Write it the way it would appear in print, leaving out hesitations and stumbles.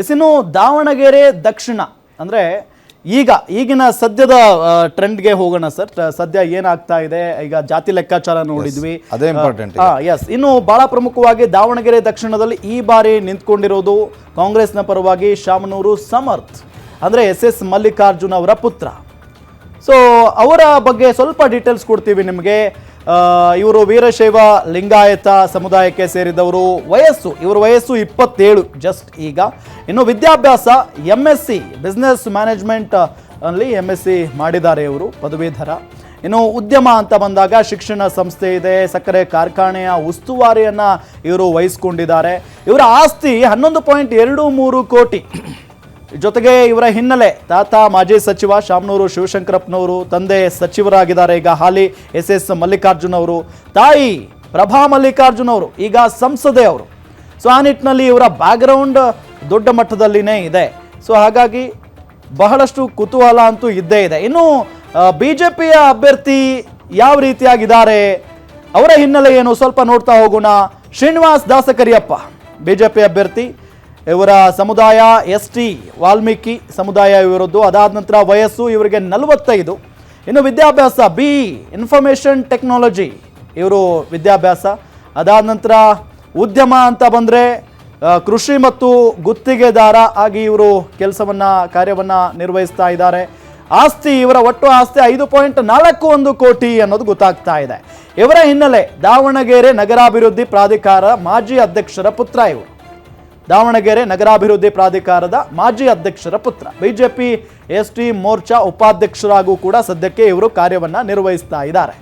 ಇನ್ನು ದಾವಣಗೆರೆ ದಕ್ಷಿಣ ಅಂದರೆ ಈಗಿನ ಸದ್ಯದ ಟ್ರೆಂಡ್ಗೆ ಹೋಗೋಣ ಸರ್. ಸದ್ಯ ಏನಾಗ್ತಾ ಇದೆ, ಈಗ ಜಾತಿ ಲೆಕ್ಕಾಚಾರ ನೋಡಿದ್ವಿ, ಅದೇ ಇಂಪಾರ್ಟೆಂಟ್. ಎಸ್, ಇನ್ನು ಬಹಳ ಪ್ರಮುಖವಾಗಿ ದಾವಣಗೆರೆ ದಕ್ಷಿಣದಲ್ಲಿ ಈ ಬಾರಿ ನಿಂತ್ಕೊಂಡಿರೋದು ಕಾಂಗ್ರೆಸ್ನ ಪರವಾಗಿ ಶಾಮನೂರು ಸಮರ್ಥ್, ಅಂದರೆ SS ಮಲ್ಲಿಕಾರ್ಜುನ್ ಅವರ ಪುತ್ರ. ಸೊ ಅವರ ಬಗ್ಗೆ ಸ್ವಲ್ಪ ಡೀಟೇಲ್ಸ್ ಕೊಡ್ತೀವಿ ನಿಮಗೆ. ಇವರು ವೀರಶೈವ ಲಿಂಗಾಯತ ಸಮುದಾಯಕ್ಕೆ ಸೇರಿದವರು. ಇವರ ವಯಸ್ಸು 27 ಜಸ್ಟ್ ಈಗ. ಇನ್ನು ವಿದ್ಯಾಭ್ಯಾಸ MSc ಬಿಸ್ನೆಸ್ ಮ್ಯಾನೇಜ್ಮೆಂಟ್ ಅಲ್ಲಿ MSc ಮಾಡಿದ್ದಾರೆ ಇವರು, ಪದವೀಧರ. ಇನ್ನು ಉದ್ಯಮ ಅಂತ ಬಂದಾಗ ಶಿಕ್ಷಣ ಸಂಸ್ಥೆ ಇದೆ, ಸಕ್ಕರೆ ಕಾರ್ಖಾನೆಯ ಉಸ್ತುವಾರಿಯನ್ನು ಇವರು ವಹಿಸ್ಕೊಂಡಿದ್ದಾರೆ. ಇವರ ಆಸ್ತಿ 11.23 ಕೋಟಿ. ಜೊತೆಗೆ ಇವರ ಹಿನ್ನೆಲೆ, ತಾತ ಮಾಜಿ ಸಚಿವ ಶಾಮನೂರು ಶಿವಶಂಕರಪ್ಪನವರು, ತಂದೆ ಸಚಿವರಾಗಿದ್ದಾರೆ ಈಗ ಹಾಲಿ SS ಮಲ್ಲಿಕಾರ್ಜುನ್ ಅವರು, ತಾಯಿ ಪ್ರಭಾ ಮಲ್ಲಿಕಾರ್ಜುನ್ ಅವರು ಈಗ ಸಂಸದೆ ಅವರು. ಸೊ ಆ ನಿಟ್ಟಿನಲ್ಲಿ ಇವರ ಬ್ಯಾಕ್ಗ್ರೌಂಡ್ ದೊಡ್ಡ ಮಟ್ಟದಲ್ಲಿನೇ ಇದೆ. ಸೊ ಹಾಗಾಗಿ ಬಹಳಷ್ಟು ಕುತೂಹಲ ಅಂತೂ ಇದ್ದೇ ಇದೆ. ಇನ್ನು BJPಯ ಅಭ್ಯರ್ಥಿ ಯಾವ ರೀತಿಯಾಗಿದ್ದಾರೆ, ಅವರ ಹಿನ್ನೆಲೆ ಏನು ಸ್ವಲ್ಪ ನೋಡ್ತಾ ಹೋಗೋಣ. ಶ್ರೀನಿವಾಸ್ ದಾಸಕರಿಯಪ್ಪ BJP ಅಭ್ಯರ್ಥಿ. ಇವರ ಸಮುದಾಯ ST ವಾಲ್ಮೀಕಿ ಸಮುದಾಯ ಇವರದ್ದು. ಅದಾದ ನಂತರ ವಯಸ್ಸು ಇವರಿಗೆ 45. ಇನ್ನು ವಿದ್ಯಾಭ್ಯಾಸ BE ಇನ್ಫಾರ್ಮೇಷನ್ ಟೆಕ್ನಾಲಜಿ ಇವರು ವಿದ್ಯಾಭ್ಯಾಸ. ಅದಾದ ನಂತರ ಉದ್ಯಮ ಅಂತ ಬಂದರೆ ಕೃಷಿ ಮತ್ತು ಗುತ್ತಿಗೆದಾರ ಆಗಿ ಇವರು ಕಾರ್ಯವನ್ನು ನಿರ್ವಹಿಸ್ತಾ ಇದ್ದಾರೆ. ಆಸ್ತಿ, ಇವರ ಒಟ್ಟು ಆಸ್ತಿ 5.41 ಕೋಟಿ ಅನ್ನೋದು ಗೊತ್ತಾಗ್ತಾ ಇದೆ. ಇವರ ಹಿನ್ನೆಲೆ ದಾವಣಗೆರೆ ನಗರಾಭಿವೃದ್ಧಿ ಪ್ರಾಧಿಕಾರ ಮಾಜಿ ಅಧ್ಯಕ್ಷರ ಪುತ್ರ ಇವರು. ದಾವಣಗೆರೆ ನಗರಾಭಿವೃದ್ಧಿ ಪ್ರಾಧಿಕಾರದ ಮಾಜಿ ಅಧ್ಯಕ್ಷರ ಪುತ್ರ. BJP ST ಮೋರ್ಚಾ ಉಪಾಧ್ಯಕ್ಷರಾಗೂ ಕೂಡ ಸದ್ಯಕ್ಕೆ ಇವರು ಕಾರ್ಯವನ್ನು ನಿರ್ವಹಿಸ್ತಾ ಇದ್ದಾರೆ.